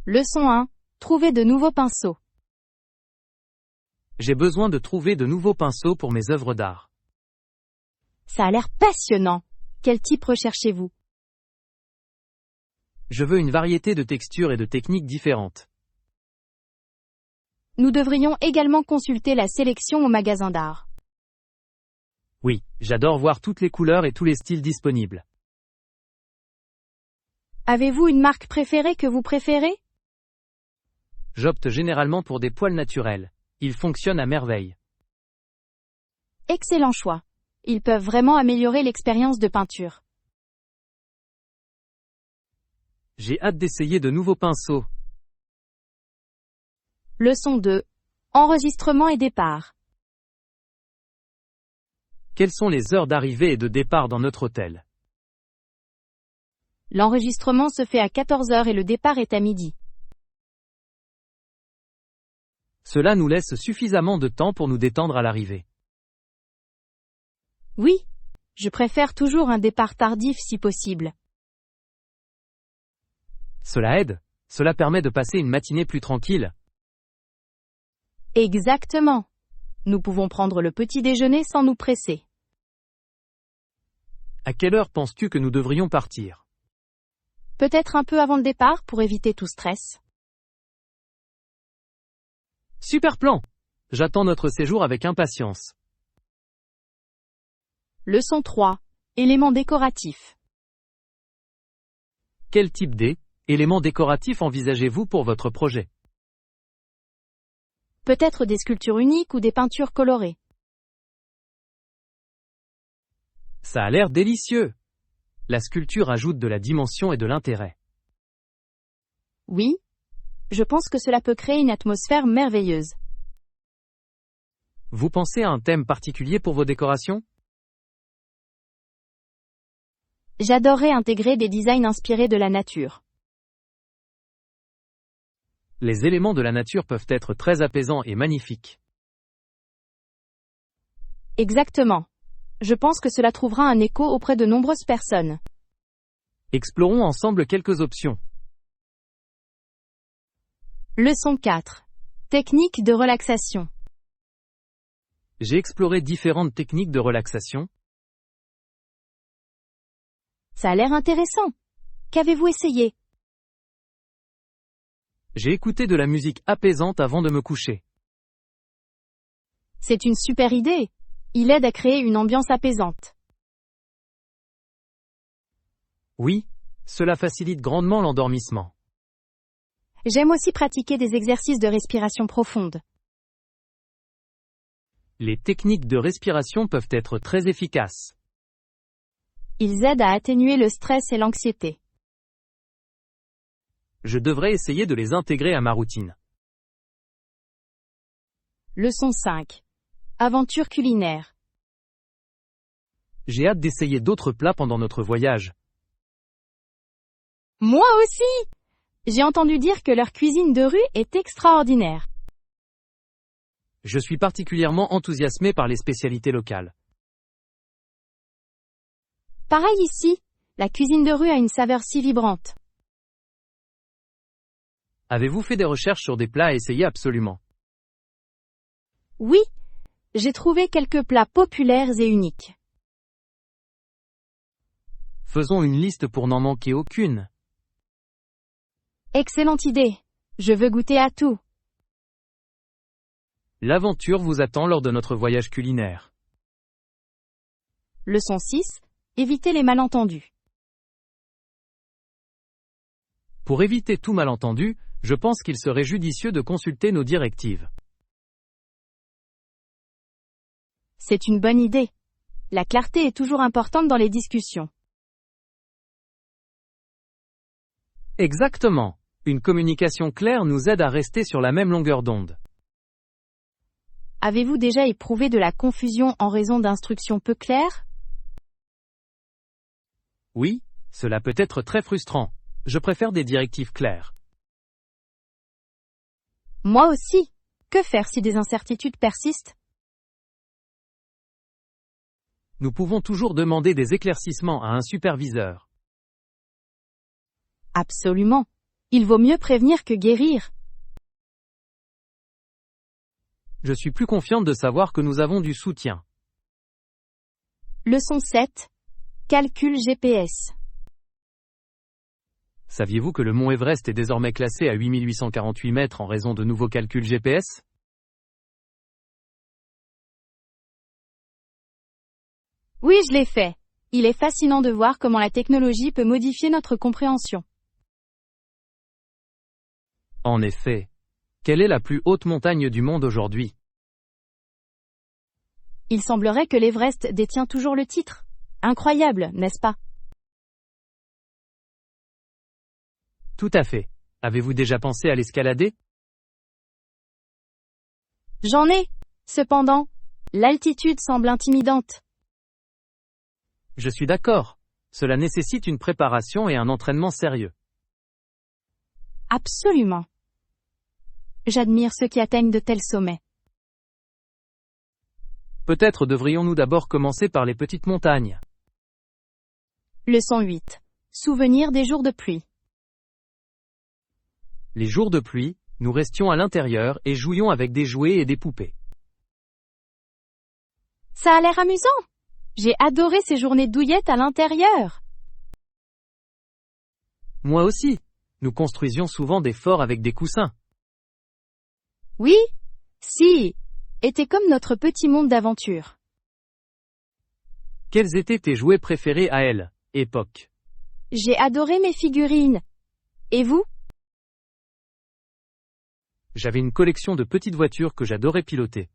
Leçon 1. Trouver de nouveaux pinceaux. J'ai besoin de trouver de nouveaux pinceaux pour mes œuvres d'art. Ça a l'air passionnant. Quel type recherchez-vous? Je veux une variété de textures et de techniques différentes. Nous devrions également consulter la sélection au magasin d'art. Oui, j'adore voir toutes les couleurs et tous les styles disponibles. Avez-vous une marque préférée que vous préférez? J'opte généralement pour des poils naturels. Ils fonctionnent à merveille. Excellent choix. Ils peuvent vraiment améliorer l'expérience de peinture. J'ai hâte d'essayer de nouveaux pinceaux. Leçon 2. Enregistrement et départ. Quelles sont les heures d'arrivée et de départ dans notre hôtel? L'enregistrement se fait à 14 heures et le départ est à midi. Cela nous laisse suffisamment de temps pour nous détendre à l'arrivée. Oui, je préfère toujours un départ tardif si possible. Cela aide. Cela permet de passer une matinée plus tranquille. Exactement. Nous pouvons prendre le petit déjeuner sans nous presser. À quelle heure penses-tu que nous devrions partir? Peut-être un peu avant le départ pour éviter tout stress. Super plan! J'attends notre séjour avec impatience. Leçon 3. Éléments décoratifs. Quel type d'éléments décoratifs envisagez-vous pour votre projet? Peut-être des sculptures uniques ou des peintures colorées. Ça a l'air délicieux! La sculpture ajoute de la dimension et de l'intérêt. Oui, je pense que cela peut créer une atmosphère merveilleuse. Vous pensez à un thème particulier pour vos décorations? J'adorerais intégrer des designs inspirés de la nature. Les éléments de la nature peuvent être très apaisants et magnifiques. Exactement. Je pense que cela trouvera un écho auprès de nombreuses personnes. Explorons ensemble quelques options. Leçon 4. Technique de relaxation. J'ai exploré différentes techniques de relaxation. Ça a l'air intéressant. Qu'avez-vous essayé? J'ai écouté de la musique apaisante avant de me coucher. C'est une super idée. Il aide à créer une ambiance apaisante. Oui, cela facilite grandement l'endormissement. J'aime aussi pratiquer des exercices de respiration profonde. Les techniques de respiration peuvent être très efficaces. Ils aident à atténuer le stress et l'anxiété. Je devrais essayer de les intégrer à ma routine. Leçon 5. Aventure culinaire. J'ai hâte d'essayer d'autres plats pendant notre voyage. Moi aussi! J'ai entendu dire que leur cuisine de rue est extraordinaire. Je suis particulièrement enthousiasmé par les spécialités locales. Pareil ici, la cuisine de rue a une saveur si vibrante. Avez-vous fait des recherches sur des plats à essayer absolument? Oui, j'ai trouvé quelques plats populaires et uniques. Faisons une liste pour n'en manquer aucune. Excellente idée. Je veux goûter à tout. L'aventure vous attend lors de notre voyage culinaire. Leçon 6. Éviter les malentendus. Pour éviter tout malentendu, je pense qu'il serait judicieux de consulter nos directives. C'est une bonne idée. La clarté est toujours importante dans les discussions. Exactement. Une communication claire nous aide à rester sur la même longueur d'onde. Avez-vous déjà éprouvé de la confusion en raison d'instructions peu claires? Oui, cela peut être très frustrant. Je préfère des directives claires. Moi aussi. Que faire si des incertitudes persistent? Nous pouvons toujours demander des éclaircissements à un superviseur. Absolument. Il vaut mieux prévenir que guérir. Je suis plus confiante de savoir que nous avons du soutien. Leçon 7. Calcul GPS. Saviez-vous que le mont Everest est désormais classé à 8848 mètres en raison de nouveaux calculs GPS? Oui, je l'ai fait. Il est fascinant de voir comment la technologie peut modifier notre compréhension. En effet. Quelle est la plus haute montagne du monde aujourd'hui? Il semblerait que l'Everest détient toujours le titre. Incroyable, n'est-ce pas? Tout à fait. Avez-vous déjà pensé à l'escalader? J'en ai. Cependant, l'altitude semble intimidante. Je suis d'accord. Cela nécessite une préparation et un entraînement sérieux. Absolument. J'admire ceux qui atteignent de tels sommets. Peut-être devrions-nous d'abord commencer par les petites montagnes. Leçon 8. Souvenir des jours de pluie. Les jours de pluie, nous restions à l'intérieur et jouions avec des jouets et des poupées. Ça a l'air amusant. J'ai adoré ces journées douillettes à l'intérieur. Moi aussi. Nous construisions souvent des forts avec des coussins. Oui, si. Était comme notre petit monde d'aventure. Quels étaient tes jouets préférés à elle, époque? J'ai adoré mes figurines. Et vous? J'avais une collection de petites voitures que j'adorais piloter.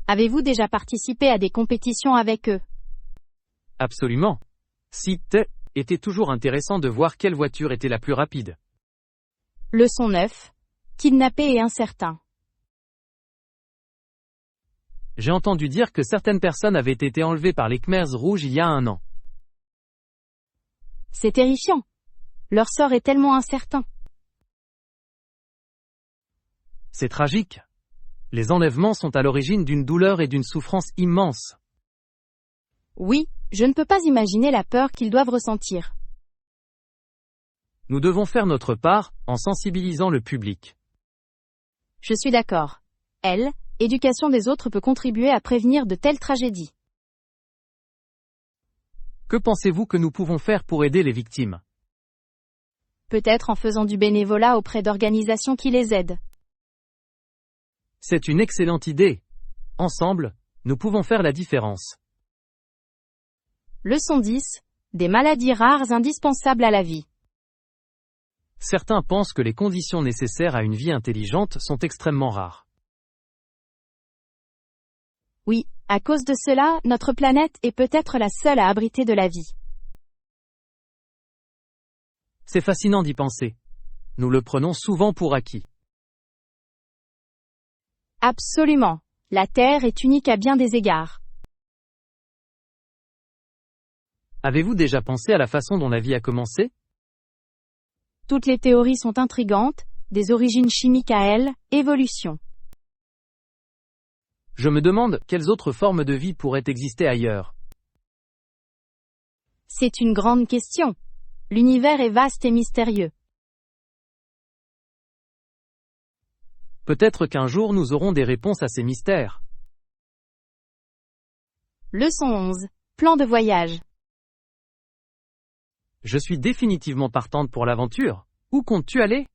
Avez-vous déjà participé à des compétitions avec eux? Absolument. Était toujours intéressant de voir quelle voiture était la plus rapide. Leçon 9. Kidnappé et incertain. J'ai entendu dire que certaines personnes avaient été enlevées par les Khmers rouges il y a 1 an. C'est terrifiant. Leur sort est tellement incertain. C'est tragique. Les enlèvements sont à l'origine d'une douleur et d'une souffrance immense. Oui, je ne peux pas imaginer la peur qu'ils doivent ressentir. Nous devons faire notre part, en sensibilisant le public. Je suis d'accord. Éducation des autres peut contribuer à prévenir de telles tragédies. Que pensez-vous que nous pouvons faire pour aider les victimes? Peut-être en faisant du bénévolat auprès d'organisations qui les aident. C'est une excellente idée. Ensemble, nous pouvons faire la différence. Leçon 10. Des maladies rares indispensables à la vie. Certains pensent que les conditions nécessaires à une vie intelligente sont extrêmement rares. Oui, à cause de cela, notre planète est peut-être la seule à abriter de la vie. C'est fascinant d'y penser. Nous le prenons souvent pour acquis. Absolument. La Terre est unique à bien des égards. Avez-vous déjà pensé à la façon dont la vie a commencé? Toutes les théories sont intrigantes, des origines chimiques à elles, évolution. Je me demande quelles autres formes de vie pourraient exister ailleurs. C'est une grande question. L'univers est vaste et mystérieux. Peut-être qu'un jour nous aurons des réponses à ces mystères. Leçon 11. Plan de voyage. Je suis définitivement partante pour l'aventure. Où comptes-tu aller?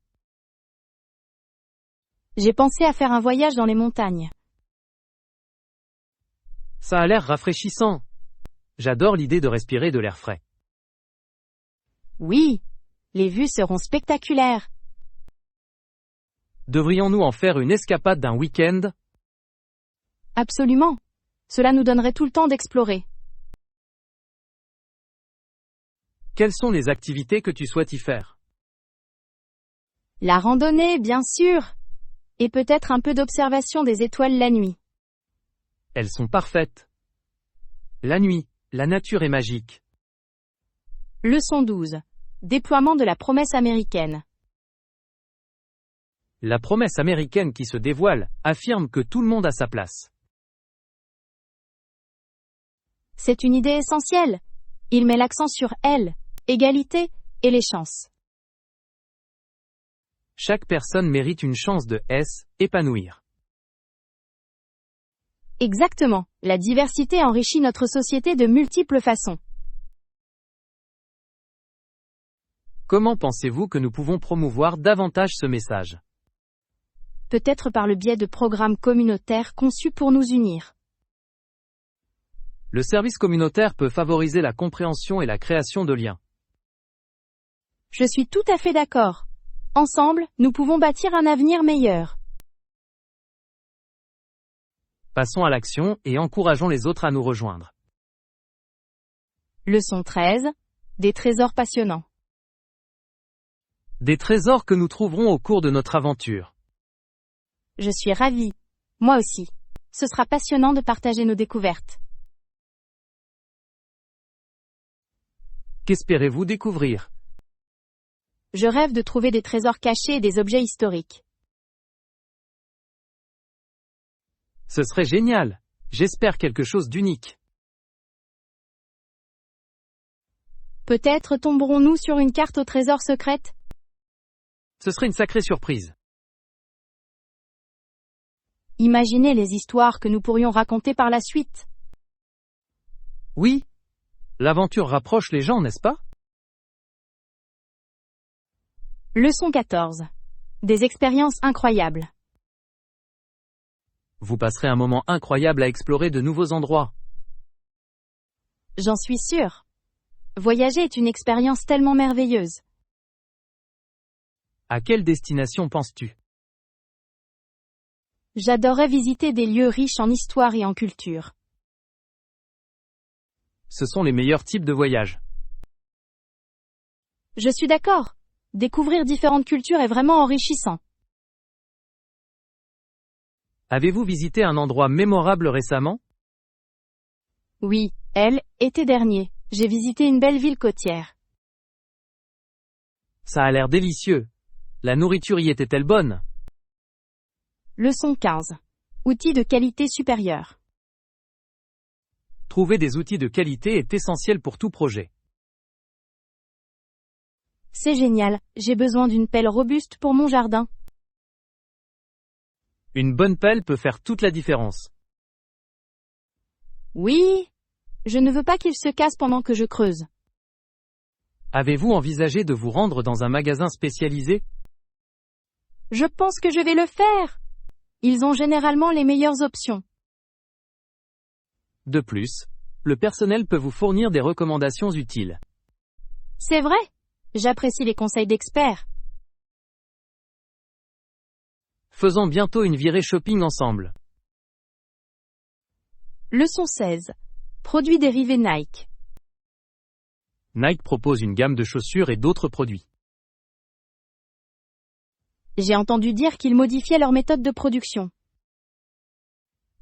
J'ai pensé à faire un voyage dans les montagnes. Ça a l'air rafraîchissant. J'adore l'idée de respirer de l'air frais. Oui, les vues seront spectaculaires. Devrions-nous en faire une escapade d'un week-end? Absolument. Cela nous donnerait tout le temps d'explorer. Quelles sont les activités que tu souhaites y faire? La randonnée, bien sûr. Et peut-être un peu d'observation des étoiles la nuit. Elles sont parfaites. La nuit, la nature est magique. Leçon 12. Déploiement de la promesse américaine. La promesse américaine qui se dévoile affirme que tout le monde a sa place. C'est une idée essentielle. Il met l'accent sur égalité, et les chances. Chaque personne mérite une chance de s'épanouir. Exactement. La diversité enrichit notre société de multiples façons. Comment pensez-vous que nous pouvons promouvoir davantage ce message? Peut-être par le biais de programmes communautaires conçus pour nous unir. Le service communautaire peut favoriser la compréhension et la création de liens. Je suis tout à fait d'accord. Ensemble, nous pouvons bâtir un avenir meilleur. Passons à l'action et encourageons les autres à nous rejoindre. Leçon 13. Des trésors passionnants. Des trésors que nous trouverons au cours de notre aventure. Je suis ravie. Moi aussi. Ce sera passionnant de partager nos découvertes. Qu'espérez-vous découvrir? Je rêve de trouver des trésors cachés et des objets historiques. Ce serait génial. J'espère quelque chose d'unique. Peut-être tomberons-nous sur une carte au trésor secrète? Ce serait une sacrée surprise. Imaginez les histoires que nous pourrions raconter par la suite. Oui. L'aventure rapproche les gens, n'est-ce pas? Leçon 14. Des expériences incroyables. Vous passerez un moment incroyable à explorer de nouveaux endroits. J'en suis sûre. Voyager est une expérience tellement merveilleuse. À quelle destination penses-tu? J'adorerais visiter des lieux riches en histoire et en culture. Ce sont les meilleurs types de voyages. Je suis d'accord. Découvrir différentes cultures est vraiment enrichissant. Avez-vous visité un endroit mémorable récemment? Oui, été dernier, j'ai visité une belle ville côtière. Ça a l'air délicieux. La nourriture y était-elle bonne? Leçon 15. Outils de qualité supérieure. Trouver des outils de qualité est essentiel pour tout projet. C'est génial, j'ai besoin d'une pelle robuste pour mon jardin. Une bonne pelle peut faire toute la différence. Oui, je ne veux pas qu'il se casse pendant que je creuse. Avez-vous envisagé de vous rendre dans un magasin spécialisé? Je pense que je vais le faire. Ils ont généralement les meilleures options. De plus, le personnel peut vous fournir des recommandations utiles. C'est vrai, j'apprécie les conseils d'experts. Faisons bientôt une virée shopping ensemble. Leçon 16. Produits dérivés Nike. Nike propose une gamme de chaussures et d'autres produits. J'ai entendu dire qu'ils modifiaient leur méthode de production.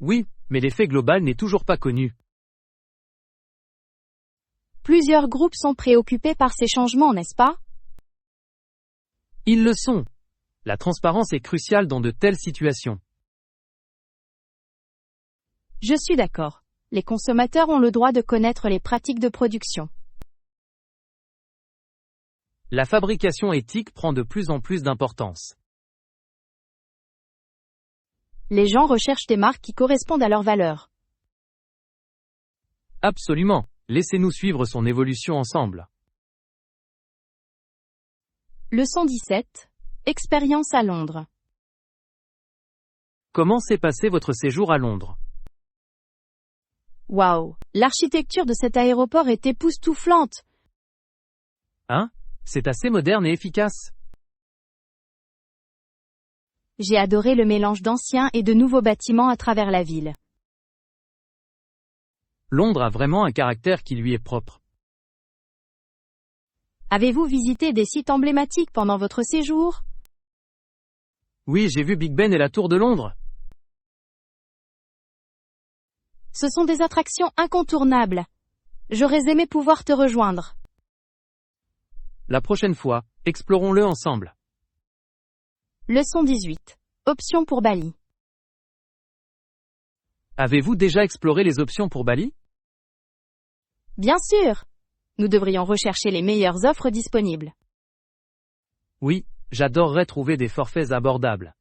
Oui, mais l'effet global n'est toujours pas connu. Plusieurs groupes sont préoccupés par ces changements, n'est-ce pas? Ils le sont. La transparence est cruciale dans de telles situations. Je suis d'accord. Les consommateurs ont le droit de connaître les pratiques de production. La fabrication éthique prend de plus en plus d'importance. Les gens recherchent des marques qui correspondent à leurs valeurs. Absolument. Laissez-nous suivre son évolution ensemble. Leçon 17. Expérience à Londres. Comment s'est passé votre séjour à Londres? Waouh, l'architecture de cet aéroport est époustouflante. Hein? C'est assez moderne et efficace. J'ai adoré le mélange d'anciens et de nouveaux bâtiments à travers la ville. Londres a vraiment un caractère qui lui est propre. Avez-vous visité des sites emblématiques pendant votre séjour? Oui, j'ai vu Big Ben et la Tour de Londres. Ce sont des attractions incontournables. J'aurais aimé pouvoir te rejoindre. La prochaine fois, explorons-le ensemble. Leçon 18. Options pour Bali. Avez-vous déjà exploré les options pour Bali? Bien sûr. Nous devrions rechercher les meilleures offres disponibles. Oui, J'adorerais trouver des forfaits abordables.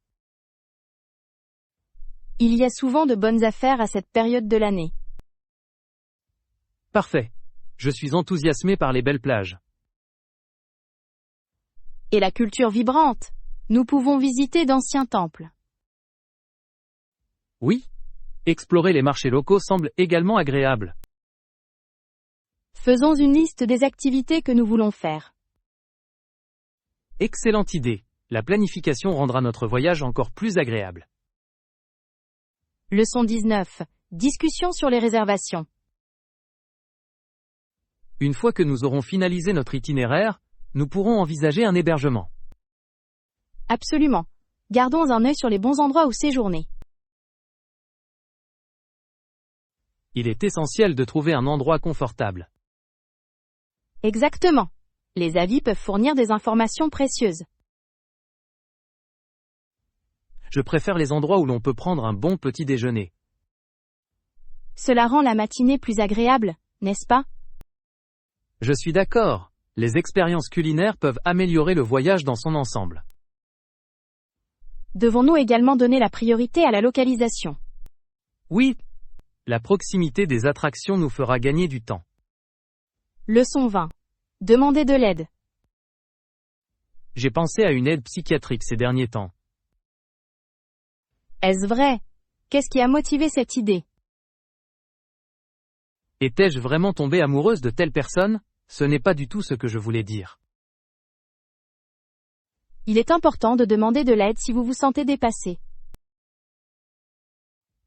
Il y a souvent de bonnes affaires à cette période de l'année. Parfait. Je suis enthousiasmé par les belles plages. Et la culture vibrante. Nous pouvons visiter d'anciens temples. Oui. Explorer les marchés locaux semble également agréable. Faisons une liste des activités que nous voulons faire. Excellente idée. La planification rendra notre voyage encore plus agréable. Leçon 19. Discussion sur les réservations. Une fois que nous aurons finalisé notre itinéraire, nous pourrons envisager un hébergement. Absolument. Gardons un œil sur les bons endroits où séjourner. Il est essentiel de trouver un endroit confortable. Exactement. Les avis peuvent fournir des informations précieuses. Je préfère les endroits où l'on peut prendre un bon petit déjeuner. Cela rend la matinée plus agréable, n'est-ce pas? Je suis d'accord. Les expériences culinaires peuvent améliorer le voyage dans son ensemble. Devons-nous également donner la priorité à la localisation? Oui. La proximité des attractions nous fera gagner du temps. Leçon 20. Demander de l'aide. J'ai pensé à une aide psychiatrique ces derniers temps. Est-ce vrai? Qu'est-ce qui a motivé cette idée? Étais-je vraiment tombé amoureuse de telle personne? Ce n'est pas du tout ce que je voulais dire. Il est important de demander de l'aide si vous vous sentez dépassé.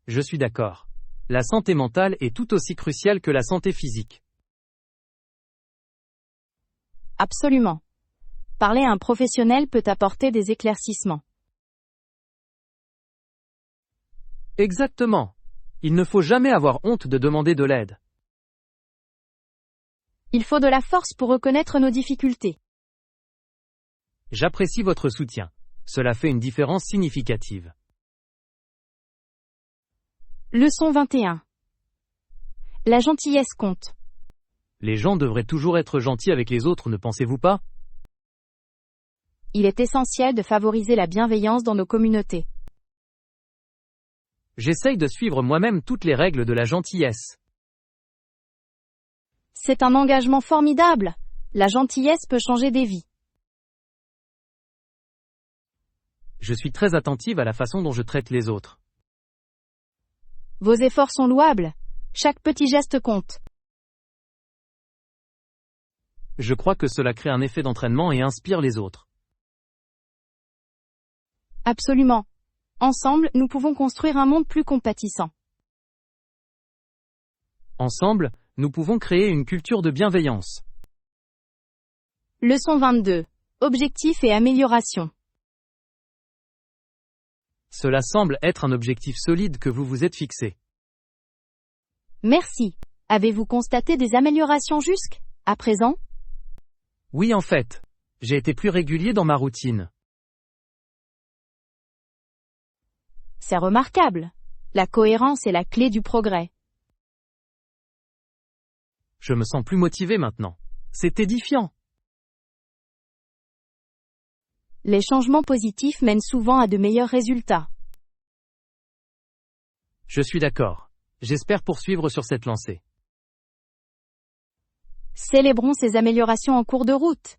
Je suis d'accord. La santé mentale est tout aussi cruciale que la santé physique. Absolument. Parler à un professionnel peut apporter des éclaircissements. Exactement. Il ne faut jamais avoir honte de demander de l'aide. Il faut de la force pour reconnaître nos difficultés. J'apprécie votre soutien. Cela fait une différence significative. Leçon 21. La gentillesse compte. Les gens devraient toujours être gentils avec les autres, ne pensez-vous pas? Il est essentiel de favoriser la bienveillance dans nos communautés. J'essaye de suivre moi-même toutes les règles de la gentillesse. C'est un engagement formidable. La gentillesse peut changer des vies. Je suis très attentive à la façon dont je traite les autres. Vos efforts sont louables. Chaque petit geste compte. Je crois que cela crée un effet d'entraînement et inspire les autres. Absolument. Ensemble, nous pouvons construire un monde plus compatissant. Ensemble, nous pouvons créer une culture de bienveillance. Leçon 22. Objectifs et amélioration. Cela semble être un objectif solide que vous vous êtes fixé. Merci. Avez-vous constaté des améliorations jusqu'à présent? Oui, en fait. J'ai été plus régulier dans ma routine. C'est remarquable. La cohérence est la clé du progrès. Je me sens plus motivé maintenant. C'est édifiant. Les changements positifs mènent souvent à de meilleurs résultats. Je suis d'accord. J'espère poursuivre sur cette lancée. Célébrons ces améliorations en cours de route.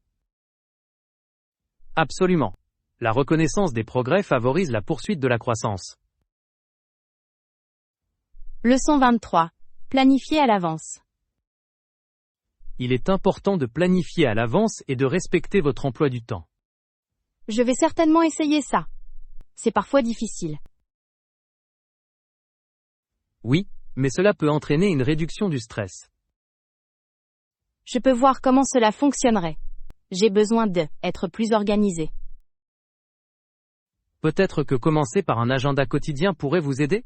Absolument. La reconnaissance des progrès favorise la poursuite de la croissance. Leçon 23. Planifier à l'avance. Il est important de planifier à l'avance et de respecter votre emploi du temps. Je vais certainement essayer ça. C'est parfois difficile. Oui, mais cela peut entraîner une réduction du stress. Je peux voir comment cela fonctionnerait. J'ai besoin d'être plus organisé. Peut-être que commencer par un agenda quotidien pourrait vous aider?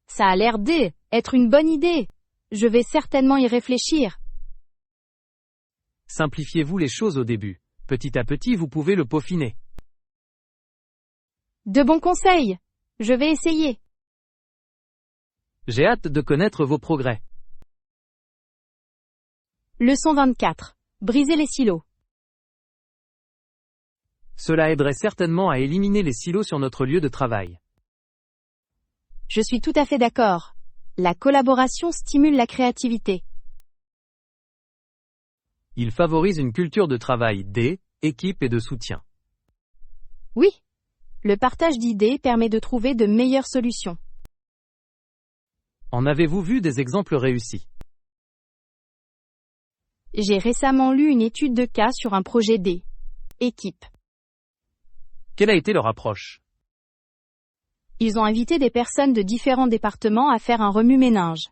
Ça a l'air d'être une bonne idée. Je vais certainement y réfléchir. Simplifiez-vous les choses au début. Petit à petit, vous pouvez le peaufiner. De bons conseils. Je vais essayer. J'ai hâte de connaître vos progrès. Leçon 24. Briser les silos. Cela aiderait certainement à éliminer les silos sur notre lieu de travail. Je suis tout à fait d'accord. La collaboration stimule la créativité. Il favorise une culture de travail d'équipe et de soutien. Oui. Le partage d'idées permet de trouver de meilleures solutions. En avez-vous vu des exemples réussis? J'ai récemment lu une étude de cas sur un projet d'équipe. Quelle a été leur approche? Ils ont invité des personnes de différents départements à faire un remue-ménage.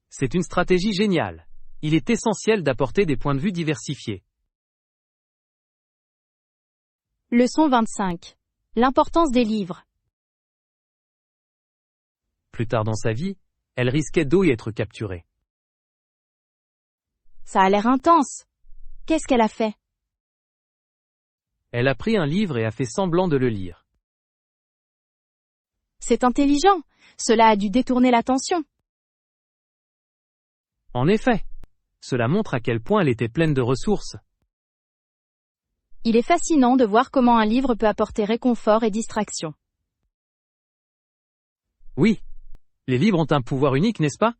C'est une stratégie géniale. Il est essentiel d'apporter des points de vue diversifiés. Leçon 25. L'importance des livres. Plus tard dans sa vie, elle risquait d'y être capturée. Ça a l'air intense. Qu'est-ce qu'elle a fait? Elle a pris un livre et a fait semblant de le lire. C'est intelligent. Cela a dû détourner l'attention. En effet, cela montre à quel point elle était pleine de ressources. Il est fascinant de voir comment un livre peut apporter réconfort et distraction. Oui. Les livres ont un pouvoir unique, n'est-ce pas?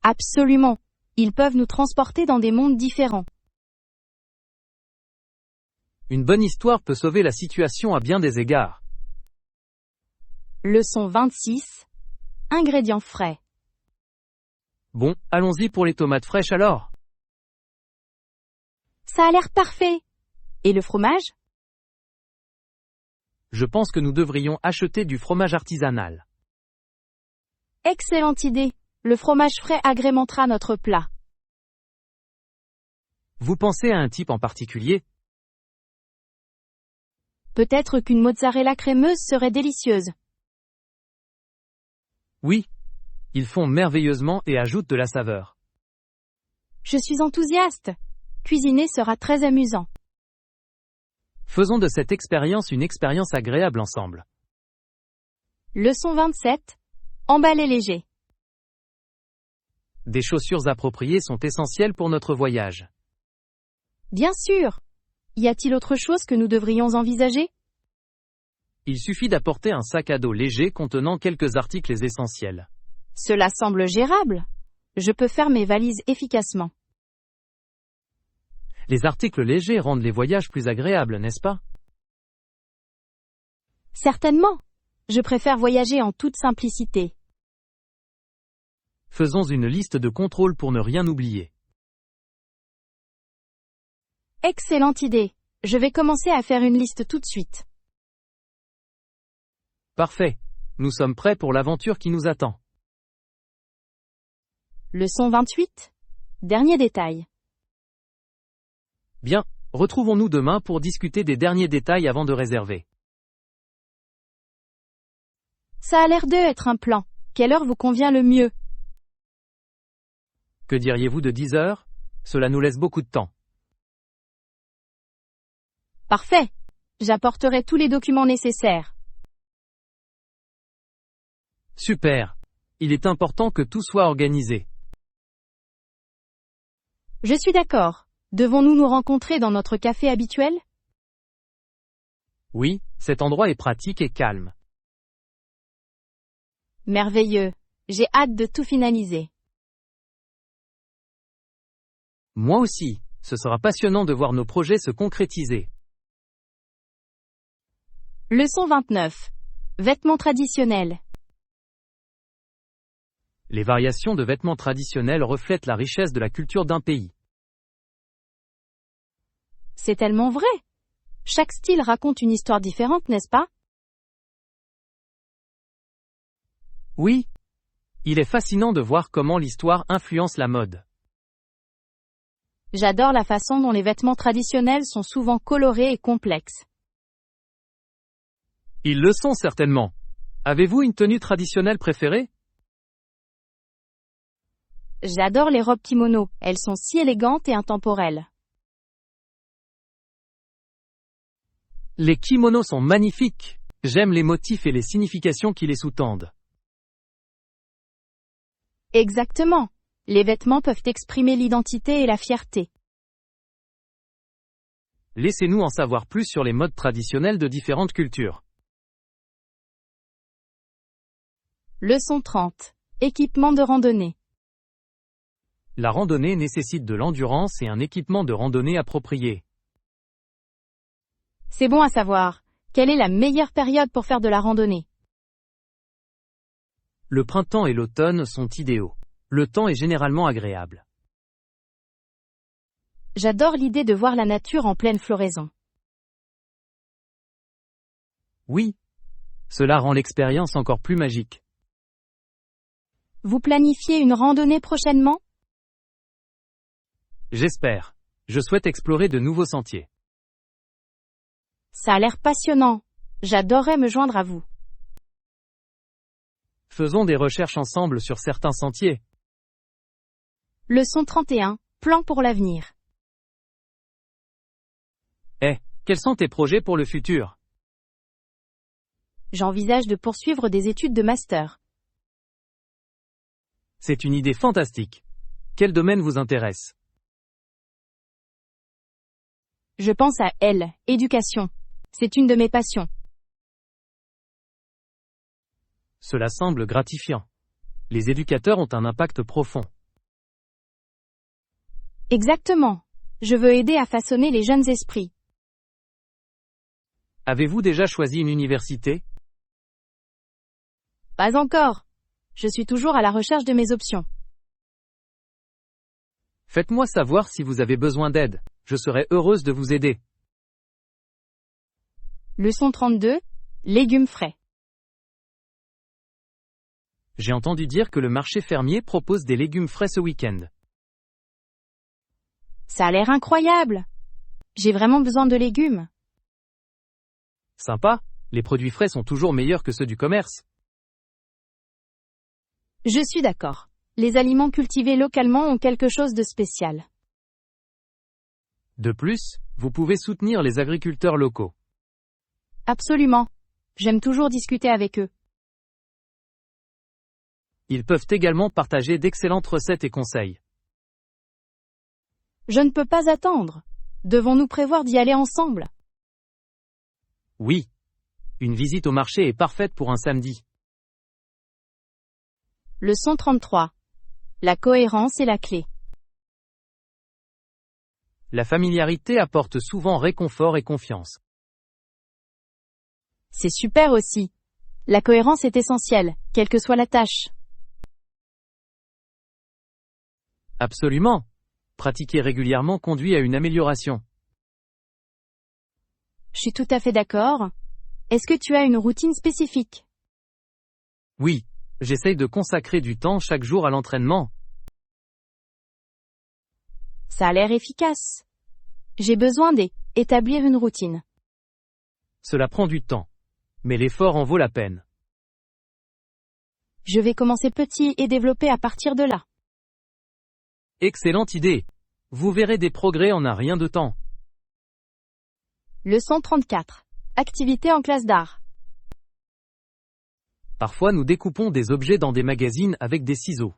Absolument. Ils peuvent nous transporter dans des mondes différents. Une bonne histoire peut sauver la situation à bien des égards. Leçon 26. Ingrédients frais. Bon, allons-y pour les tomates fraîches alors. Ça a l'air parfait. Et le fromage? Je pense que nous devrions acheter du fromage artisanal. Excellente idée. Le fromage frais agrémentera notre plat. Vous pensez à un type en particulier? Peut-être qu'une mozzarella crémeuse serait délicieuse. Oui. Ils font merveilleusement et ajoutent de la saveur. Je suis enthousiaste. Cuisiner sera très amusant. Faisons de cette expérience une expérience agréable ensemble. Leçon 27. Emballer léger. Des chaussures appropriées sont essentielles pour notre voyage. Bien sûr. Y a-t-il autre chose que nous devrions envisager? Il suffit d'apporter un sac à dos léger contenant quelques articles essentiels. Cela semble gérable. Je peux faire mes valises efficacement. Les articles légers rendent les voyages plus agréables, n'est-ce pas? Certainement. Je préfère voyager en toute simplicité. Faisons une liste de contrôle pour ne rien oublier. Excellente idée. Je vais commencer à faire une liste tout de suite. Parfait. Nous sommes prêts pour l'aventure qui nous attend. Leçon 28. Dernier détail. Bien, retrouvons-nous demain pour discuter des derniers détails avant de réserver. Ça a l'air d'être un plan. Quelle heure vous convient le mieux? Que diriez-vous de 10 heures? Cela nous laisse beaucoup de temps. Parfait. J'apporterai tous les documents nécessaires. Super. Il est important que tout soit organisé. Je suis d'accord. Devons-nous nous rencontrer dans notre café habituel? Oui, cet endroit est pratique et calme. Merveilleux. J'ai hâte de tout finaliser. Moi aussi, ce sera passionnant de voir nos projets se concrétiser. Leçon 29. Vêtements traditionnels. Les variations de vêtements traditionnels reflètent la richesse de la culture d'un pays. C'est tellement vrai. Chaque style raconte une histoire différente, n'est-ce pas? Oui. Il est fascinant de voir comment l'histoire influence la mode. J'adore la façon dont les vêtements traditionnels sont souvent colorés et complexes. Ils le sont certainement. Avez-vous une tenue traditionnelle préférée? J'adore les robes kimono. Elles sont si élégantes et intemporelles. Les kimonos sont magnifiques. J'aime les motifs et les significations qui les sous-tendent. Exactement. Les vêtements peuvent exprimer l'identité et la fierté. Laissez-nous en savoir plus sur les modes traditionnels de différentes cultures. Leçon 30. Équipement de randonnée. La randonnée nécessite de l'endurance et un équipement de randonnée approprié. C'est bon à savoir. Quelle est la meilleure période pour faire de la randonnée? Le printemps et l'automne sont idéaux. Le temps est généralement agréable. J'adore l'idée de voir la nature en pleine floraison. Oui. Cela rend l'expérience encore plus magique. Vous planifiez une randonnée prochainement? J'espère. Je souhaite explorer de nouveaux sentiers. Ça a l'air passionnant. J'adorerais me joindre à vous. Faisons des recherches ensemble sur certains sentiers. Leçon 31. Plan pour l'avenir. Quels sont tes projets pour le futur? J'envisage de poursuivre des études de master. C'est une idée fantastique. Quel domaine vous intéresse? Je pense à elle, éducation. C'est une de mes passions. Cela semble gratifiant. Les éducateurs ont un impact profond. Exactement. Je veux aider à façonner les jeunes esprits. Avez-vous déjà choisi une université? Pas encore. Je suis toujours à la recherche de mes options. Faites-moi savoir si vous avez besoin d'aide. Je serai heureuse de vous aider. Leçon 32. Légumes frais. J'ai entendu dire que le marché fermier propose des légumes frais ce week-end. Ça a l'air incroyable. J'ai vraiment besoin de légumes. Sympa, les produits frais sont toujours meilleurs que ceux du commerce. Je suis d'accord. Les aliments cultivés localement ont quelque chose de spécial. De plus, vous pouvez soutenir les agriculteurs locaux. Absolument. J'aime toujours discuter avec eux. Ils peuvent également partager d'excellentes recettes et conseils. Je ne peux pas attendre. Devons-nous prévoir d'y aller ensemble? Oui. Une visite au marché est parfaite pour un samedi. Leçon 33. La cohérence est la clé. La familiarité apporte souvent réconfort et confiance. C'est super aussi. La cohérence est essentielle, quelle que soit la tâche. Absolument. Pratiquer régulièrement conduit à une amélioration. Je suis tout à fait d'accord. Est-ce que tu as une routine spécifique? Oui, j'essaye de consacrer du temps chaque jour à l'entraînement. Ça a l'air efficace. J'ai besoin d'établir une routine. Cela prend du temps. Mais l'effort en vaut la peine. Je vais commencer petit et développer à partir de là. Excellente idée. Vous verrez des progrès en un rien de temps. Leçon 34. Activité en classe d'art. Parfois nous découpons des objets dans des magazines avec des ciseaux.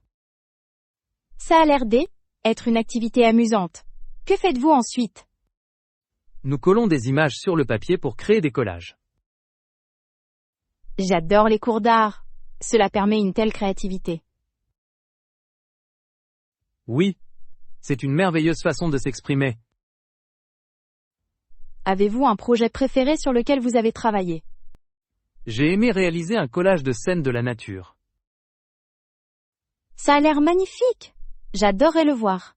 Ça a l'air d'être une activité amusante. Que faites-vous ensuite? Nous collons des images sur le papier pour créer des collages. J'adore les cours d'art. Cela permet une telle créativité. Oui. C'est une merveilleuse façon de s'exprimer. Avez-vous un projet préféré sur lequel vous avez travaillé? J'ai aimé réaliser un collage de scènes de la nature. Ça a l'air magnifique. J'adorerais le voir.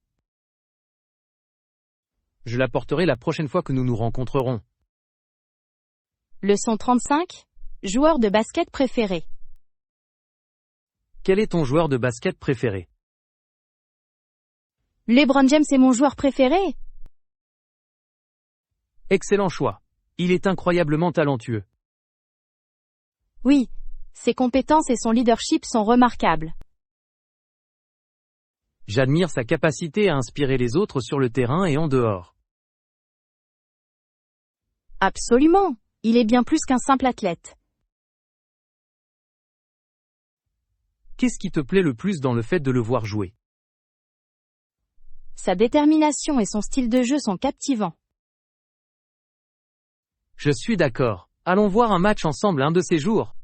Je l'apporterai la prochaine fois que nous nous rencontrerons. Leçon 35. Joueur de basket préféré. Quel est ton joueur de basket préféré? LeBron James est mon joueur préféré. Excellent choix. Il est incroyablement talentueux. Oui, ses compétences et son leadership sont remarquables. J'admire sa capacité à inspirer les autres sur le terrain et en dehors. Absolument. Il est bien plus qu'un simple athlète. Qu'est-ce qui te plaît le plus dans le fait de le voir jouer? Sa détermination et son style de jeu sont captivants. Je suis d'accord. Allons voir un match ensemble un de ces jours.